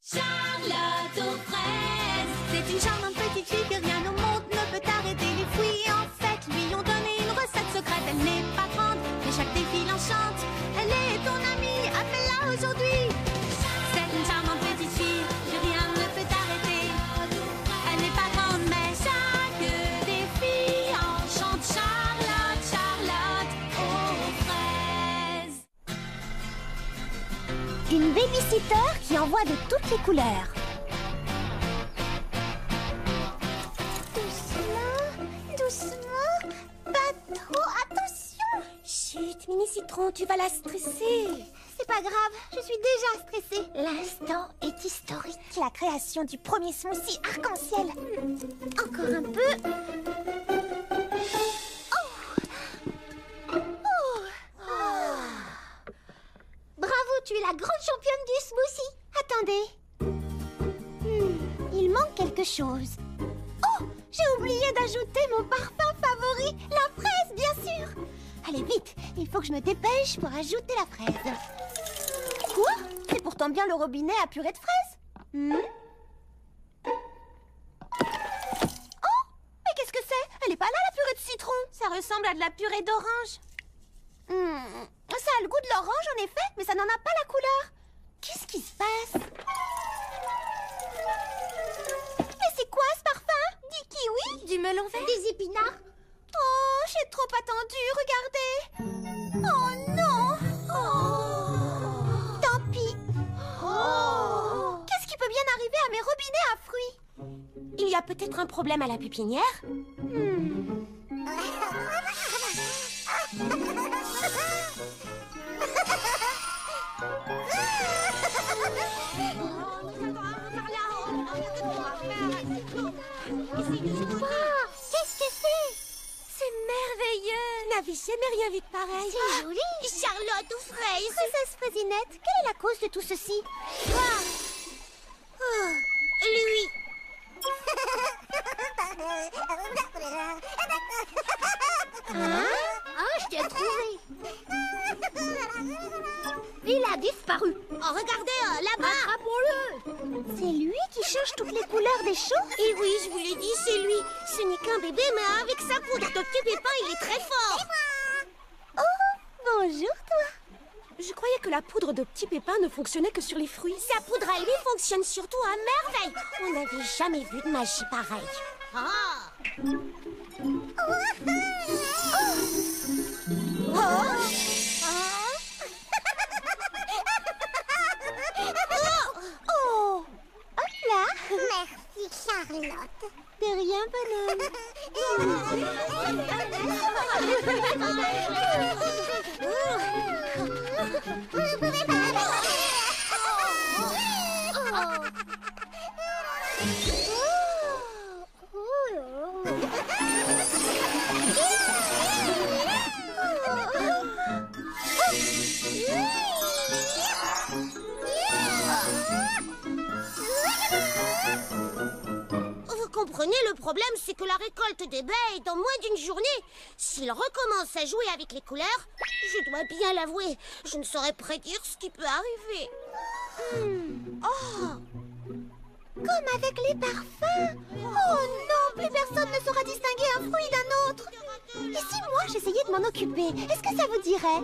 Charlotte aux fraises. C'est une charmante petite fille que rien au monde ne peut arrêter. Les fruits en fait lui ont donné une recette secrète. Elle n'est pas grande, mais chaque défi l'enchante. Elle est ton amie, appelle-la aujourd'hui. C'est une charmante petite fille que rien ne peut arrêter. Elle n'est pas grande, mais chaque défi enchante. Charlotte, Charlotte aux fraises. Une babysitter qui envoie de toutes les couleurs. Doucement, pas trop, attention. Chut, Mini Citron, tu vas la stresser. C'est pas grave, je suis déjà stressée. L'instant est historique. La création du premier smoothie arc-en-ciel. Encore un peu. Bravo, tu es la grande championne du smoothie. Attendez. Il manque quelque chose. Oh, j'ai oublié d'ajouter mon parfum favori, la fraise, bien sûr. Allez, vite, il faut que je me dépêche pour ajouter la fraise. Quoi? C'est pourtant bien le robinet à purée de fraises. Oh, mais qu'est-ce que c'est? Elle est pas là, la purée de citron. Ça ressemble à de la purée d'orange. Ça a le goût de l'orange, en effet, mais ça n'en a pas la couleur. Qu'est-ce qui se passe? Mais c'est quoi ce parfum? Du kiwi? Du melon vert? Des épinards? Oh, j'ai trop attendu, regardez. Oh non! Tant pis. Qu'est-ce qui peut bien arriver à mes robinets à fruits? Il y a peut-être un problème à la pépinière. Qu'est-ce que c'est? C'est merveilleux. Je n'avais jamais rien vu de pareil. C'est joli. Charlotte aux fraises. Princesse Fraisinette, quelle est la cause de tout ceci? Lui. Je t'ai trouvé. Il a disparu. Oh, regardez, là-bas. Attrapons-le. C'est lui qui change toutes les couleurs des choses? Et oui, je vous l'ai dit, c'est lui. Ce n'est qu'un bébé, mais avec sa poudre de petit pépin, il est très fort. Oh, bonjour toi. Je croyais que la poudre de petit pépin ne fonctionnait que sur les fruits. Sa poudre à lui fonctionne surtout à merveille. On n'avait jamais vu de magie pareille. Hop là. Merci, Charlotte. De rien, bonhomme. Vous comprenez, le problème, c'est que la récolte des baies est dans moins d'une journée. S'il recommence à jouer avec les couleurs, je dois bien l'avouer, je ne saurais prédire ce qui peut arriver. Comme avec les parfums. Oh non, plus personne ne saura distinguer un fruit d'un autre. Et si moi j'essayais de m'en occuper, est-ce que ça vous dirait?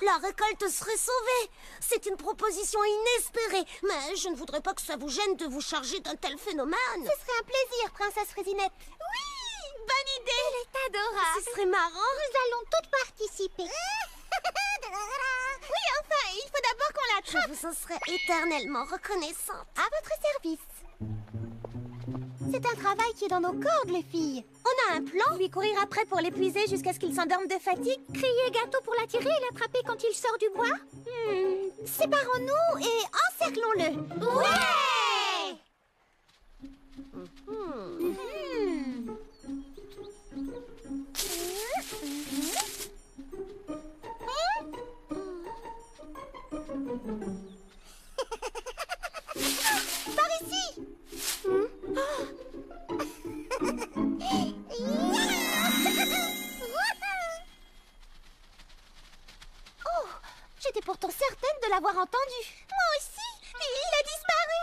La récolte serait sauvée. C'est une proposition inespérée. Mais je ne voudrais pas que ça vous gêne de vous charger d'un tel phénomène. Ce serait un plaisir, Princesse Fraisinette. Oui, bonne idée. Elle est adorable. Ce serait marrant. Nous allons toutes participer. Oui, enfin, il faut d'abord qu'on Je l'attrape. vous en serai éternellement reconnaissante. À votre service. C'est un travail qui est dans nos cordes, les filles. On a un plan. Lui courir après pour l'épuiser jusqu'à ce qu'il s'endorme de fatigue. Crier gâteau pour l'attirer et l'attraper quand il sort du bois. Séparons-nous et encerclons-le. Ouais! Par ici! Oh, j'étais pourtant certaine de l'avoir entendu. entendu. Moi aussi. Il a disparu.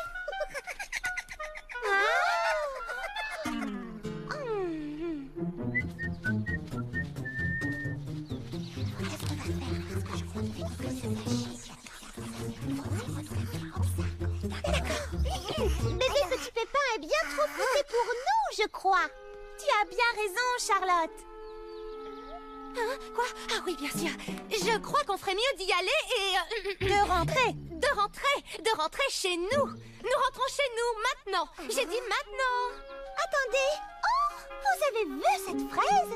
Bébé Petit Pépin est bien trop frustré pour nous, je crois. Tu as bien raison, Charlotte. Hein? Quoi? Ah oui, bien sûr. Je crois qu'on ferait mieux d'y aller et... De rentrer chez nous. Nous rentrons chez nous, maintenant. J'ai dit maintenant. Attendez. Oh, vous avez vu cette fraise?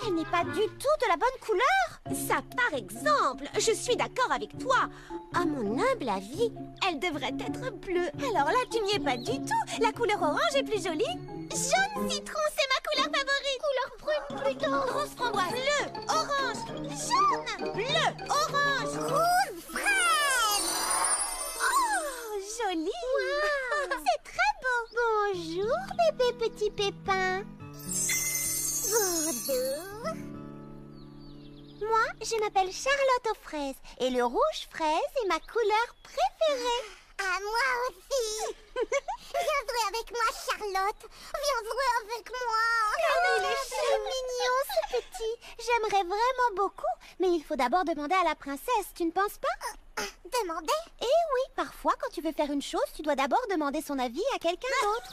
Elle n'est pas du tout de la bonne couleur. Ça, par exemple, je suis d'accord avec toi. À mon humble avis, elle devrait être bleue. Alors là, tu n'y es pas du tout. La couleur orange est plus jolie. Jaune citron, c'est ma couleur favorite. Couleur brune plutôt. Rose framboise. Bleu, orange, jaune, bleu, orange, Rouge fraise. oh, joli. Wow. C'est très beau. Bonjour, bébé Petit Pépin. Bonjour. Moi, je m'appelle Charlotte aux fraises et le rouge fraise est ma couleur préférée. À moi aussi. Viens jouer avec moi, Charlotte. Viens jouer avec moi. Il est C'est mignon, ce petit. J'aimerais vraiment beaucoup, mais il faut d'abord demander à la princesse, tu ne penses pas? Demander? Eh oui, parfois quand tu veux faire une chose, tu dois d'abord demander son avis à quelqu'un d'autre.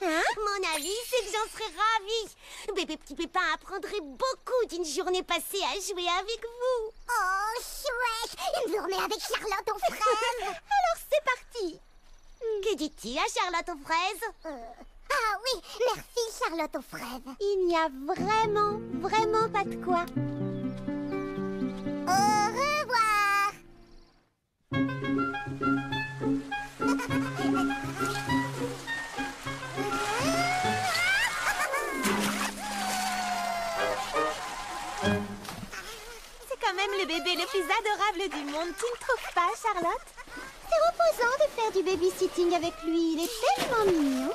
Hein? Mon avis, c'est que j'en serais ravie. Bébé Petit Pépin apprendrait beaucoup d'une journée passée à jouer avec vous. Oh, chouette. Une journée avec Charlotte aux fraises. Alors c'est parti. Que dis-tu à Charlotte aux fraises? Ah oui, merci Charlotte aux fraises. Il n'y a vraiment pas de quoi. Au revoir. C'est quand même le bébé le plus adorable du monde. Tu ne trouves pas, Charlotte? C'est reposant de faire du babysitting avec lui. Il est tellement mignon.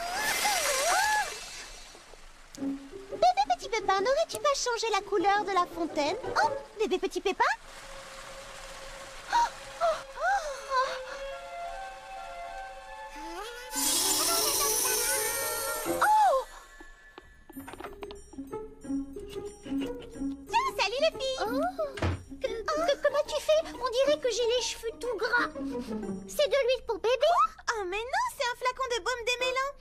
Bébé Petit Pépin, n'aurais-tu pas changé la couleur de la fontaine? Oh, bébé Petit Pépin? Tiens, salut les filles. Comment tu fais? On dirait que j'ai les cheveux tout gras. C'est de l'huile pour bébé? Oh, mais non, c'est un flacon de baume démêlant.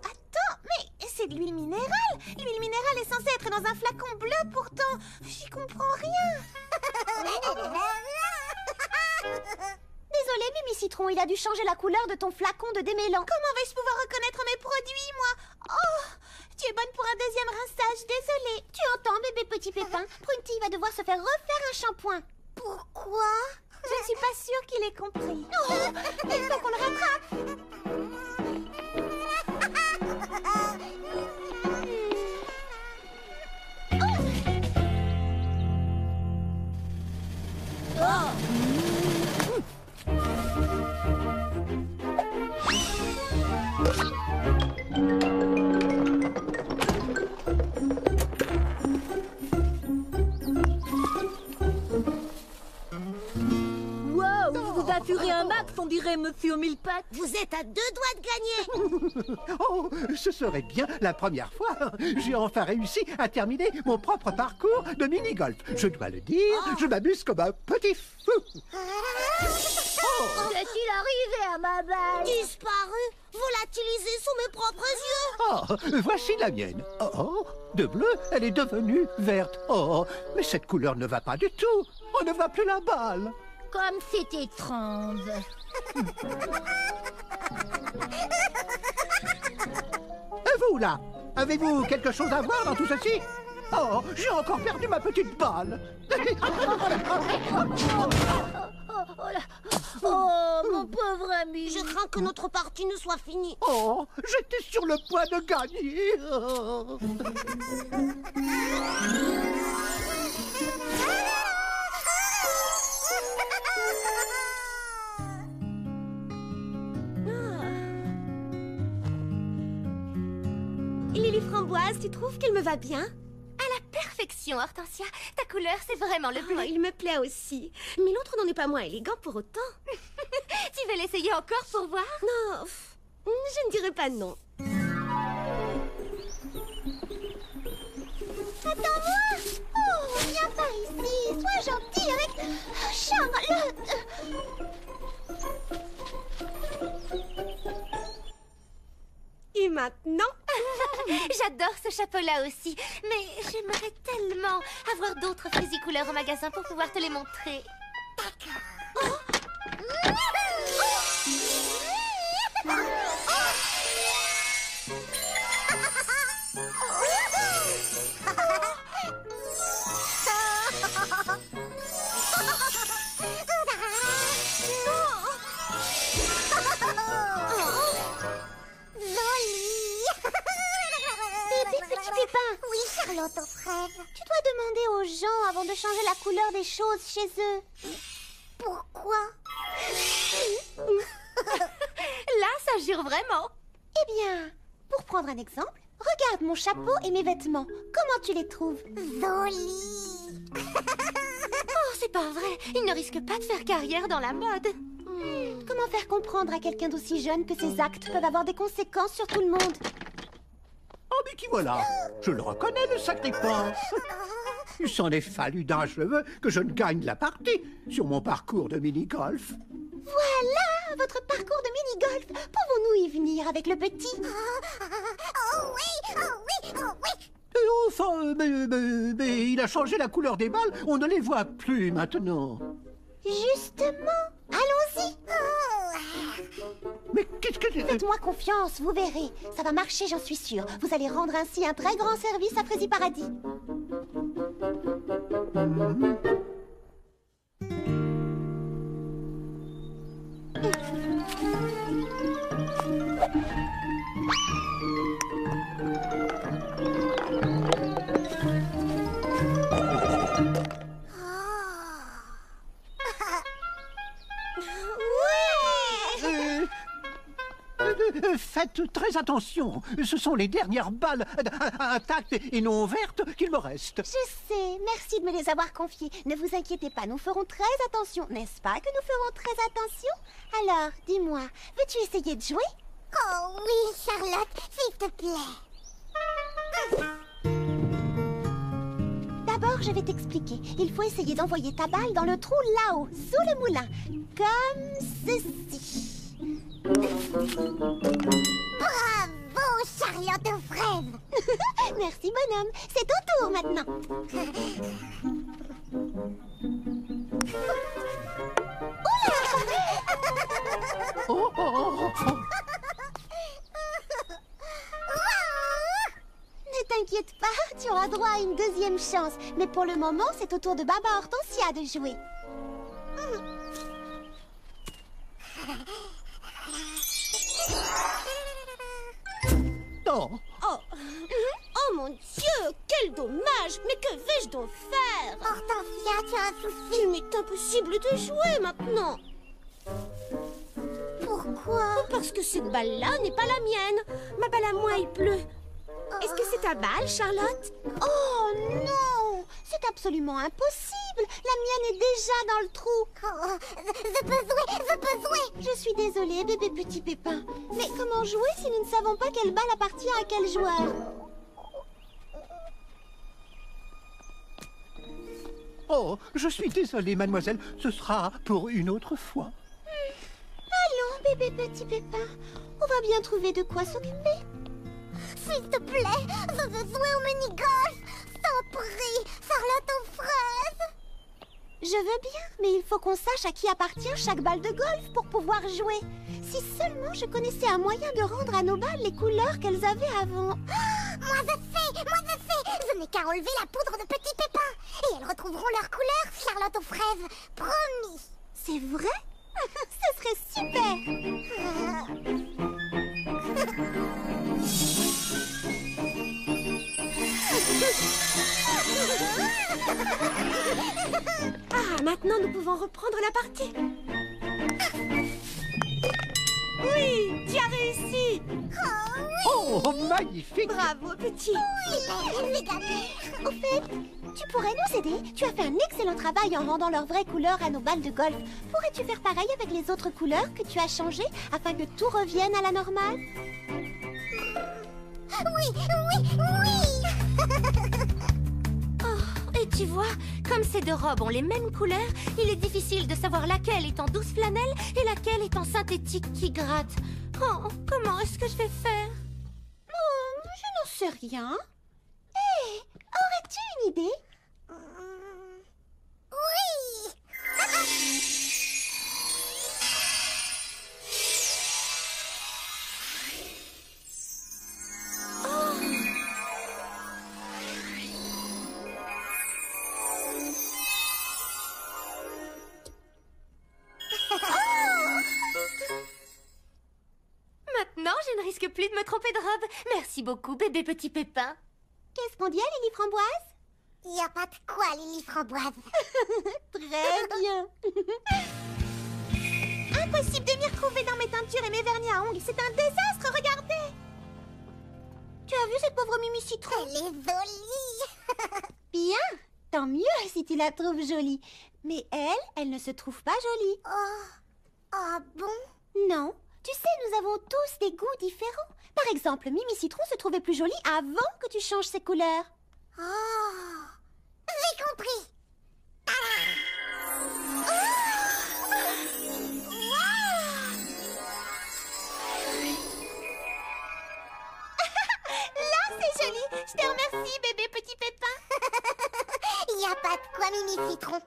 Attends, mais c'est de l'huile minérale. L'huile minérale est censée être dans un flacon bleu, pourtant. J'y comprends rien. Désolée, Mimi Citron, il a dû changer la couleur de ton flacon de démêlant. Comment vais-je pouvoir reconnaître mes produits, moi? Oh, tu es bonne pour un deuxième rinçage, désolée. Tu entends, bébé Petit Pépin? Prunty va devoir se faire refaire un shampoing. Pourquoi? Je ne suis pas sûre qu'il ait compris. Oh, il faut qu'on le rattrape. Vous assurez un max, on dirait Monsieur Millepattes. Vous êtes à 2 doigts de gagner. Oh, ce serait bien la première fois. J'ai enfin réussi à terminer mon propre parcours de mini-golf. Je dois le dire, je m'amuse comme un petit fou. Qu'est-il arrivé à ma balle? Disparu. Volatilisé sous mes propres yeux. Oh, voici la mienne. Oh, de bleu, elle est devenue verte. Oh, mais cette couleur ne va pas du tout. On ne voit plus la balle. Comme c'est étrange. Et vous, là, avez-vous quelque chose à voir dans tout ceci? Oh, j'ai encore perdu ma petite balle. Oh, mon pauvre ami. Je crains que notre partie ne soit finie. Oh, j'étais sur le point de gagner. Lily Framboise, tu trouves qu'elle me va bien? À la perfection, Hortensia. Ta couleur, c'est vraiment le bleu. Il me plaît aussi. Mais l'autre n'en est pas moins élégant pour autant. vais l'essayer encore pour voir. Non, je ne dirais pas non. Attends-moi! Oh, viens par ici! Sois gentil avec Charlotte! Et maintenant? J'adore ce chapeau-là aussi. Mais j'aimerais tellement avoir d'autres fusils couleurs au magasin pour pouvoir te les montrer. Oui, Charlotte aux fraises. Tu dois demander aux gens avant de changer la couleur des choses chez eux. Pourquoi? Là, ça jure vraiment. Eh bien, pour prendre un exemple, regarde mon chapeau et mes vêtements. Comment tu les trouves? Jolis. Oh, c'est pas vrai. Il ne risque pas de faire carrière dans la mode. Comment faire comprendre à quelqu'un d'aussi jeune que ses actes peuvent avoir des conséquences sur tout le monde? Oh, mais qui voilà? Je le reconnais, le sacripant. Il s'en est fallu d'un cheveu que je ne gagne la partie sur mon parcours de mini-golf. Voilà votre parcours de mini-golf. Pouvons-nous y venir avec le petit? Oh oui, oh oui, oh oui. Enfin, mais il a changé la couleur des balles. On ne les voit plus maintenant. Justement, allons-y. Mais qu'est-ce que... Faites-moi confiance, vous verrez. Ça va marcher, j'en suis sûre. Vous allez rendre ainsi un très grand service à Frézy Paradis. Faites très attention. Ce sont les dernières balles intactes et non vertes qu'il me reste. Je sais, merci de me les avoir confiées. Ne vous inquiétez pas, nous ferons très attention. N'est-ce pas que nous ferons très attention? Alors, dis-moi, veux-tu essayer de jouer? Oh oui, Charlotte, s'il te plaît. D'abord, je vais t'expliquer. Il faut essayer d'envoyer ta balle dans le trou là-haut, sous le moulin. Comme ceci. Bravo, Charlotte aux fraises. Merci, bonhomme. C'est ton tour maintenant. Oh, oh, oh, oh. Ne t'inquiète pas, tu auras droit à une deuxième chance. Mais pour le moment, c'est au tour de Baba Hortensia de jouer. Oh. Oh mon Dieu, quel dommage. Mais que vais-je donc faire? Hortensia, tu as un souci. Il m'est impossible de jouer maintenant. Pourquoi? Parce que cette balle-là n'est pas la mienne. Ma balle à moi, il pleut. Est-ce que c'est ta balle, Charlotte? Oh non! C'est absolument impossible. La mienne est déjà dans le trou. Je peux jouer. Je suis désolée, bébé petit pépin. Mais comment jouer si nous ne savons pas quelle balle appartient à quel joueur? Oh, je suis désolée, mademoiselle. Ce sera pour une autre fois. Allons, bébé petit pépin. On va bien trouver de quoi s'occuper. S'il te plaît, je veux jouer au mini-golf. T'en prie, Charlotte aux fraises. Je veux bien, mais il faut qu'on sache à qui appartient chaque balle de golf pour pouvoir jouer. Si seulement je connaissais un moyen de rendre à nos balles les couleurs qu'elles avaient avant. Moi je sais. Je n'ai qu'à enlever la poudre de petits pépins. Et elles retrouveront leur couleur, Charlotte aux fraises. Promis. C'est vrai? Ce serait super. Ah, maintenant nous pouvons reprendre la partie. Oui, tu as réussi. Oh, magnifique. Bravo, petit. Au fait, Tu pourrais nous aider? Tu as fait un excellent travail en rendant leur vraie couleur à nos balles de golf. Pourrais-tu faire pareil avec les autres couleurs que tu as changées afin que tout revienne à la normale? Oui. Oh, et tu vois, comme ces deux robes ont les mêmes couleurs, il est difficile de savoir laquelle est en douce flanelle et laquelle est en synthétique qui gratte. Oh, comment est-ce que je vais faire? Oh, je n'en sais rien. Hé, aurais-tu une idée? Oui. Maintenant, je ne risque plus de me tromper de robe. Merci beaucoup, bébé petit pépin. Qu'est-ce qu'on dit à Lily Framboise? Il n'y a pas de quoi, Lily Framboise. Très bien. Impossible de m'y retrouver dans mes teintures et mes vernis à ongles. C'est un désastre, regardez. Tu as vu cette pauvre Mimi Citron? Elle est jolie. Bien, tant mieux si tu la trouves jolie. Mais elle ne se trouve pas jolie. Ah bon? Non, tu sais, nous avons tous des goûts différents. Par exemple, Mimi Citron se trouvait plus jolie avant que tu changes ses couleurs. Oh, j'ai compris. Là, c'est joli. Je te remercie, bébé petit pépin. Il n'y a pas de quoi, Mimi Citron.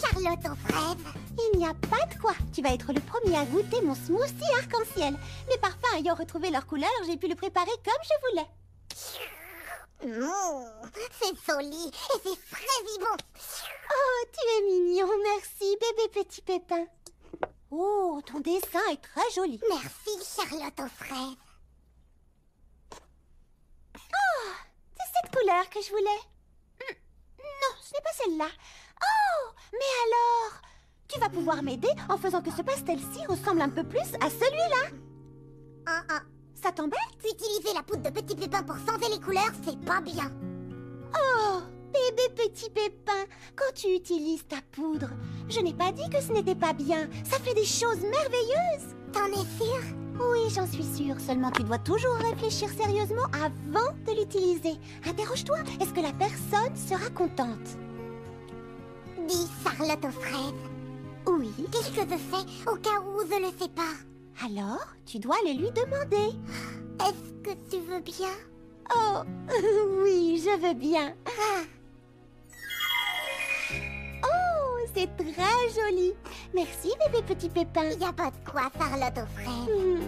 Charlotte aux fraises. Il n'y a pas de quoi. Tu vas être le premier à goûter mon smoothie arc-en-ciel. Les parfums ayant retrouvé leur couleur, j'ai pu le préparer comme je voulais. C'est joli et c'est frais vivant. Oh, tu es mignon, merci, bébé petit pépin. Oh, ton dessin est très joli. Merci, Charlotte aux fraises. Oh, c'est cette couleur que je voulais. Non, ce n'est pas celle-là. Oh, mais alors, tu vas pouvoir m'aider en faisant que ce pastel-ci ressemble un peu plus à celui-là. Ça t'embête? Utiliser la poudre de Petit Pépin pour changer les couleurs, c'est pas bien. Oh, bébé petit pépin, quand tu utilises ta poudre, je n'ai pas dit que ce n'était pas bien. Ça fait des choses merveilleuses. T'en es sûre? Oui, j'en suis sûre. Seulement, tu dois toujours réfléchir sérieusement avant de l'utiliser. Interroge-toi, est-ce que la personne sera contente? Dis Charlotte aux fraises. Oui. Qu'est-ce que je fais au cas où je le sais pas? Alors, tu dois le lui demander. Est-ce que tu veux bien? Oh, oui, je veux bien. Oh, c'est très joli. Merci, bébé petit pépin. Y a pas de quoi, Charlotte aux fraises.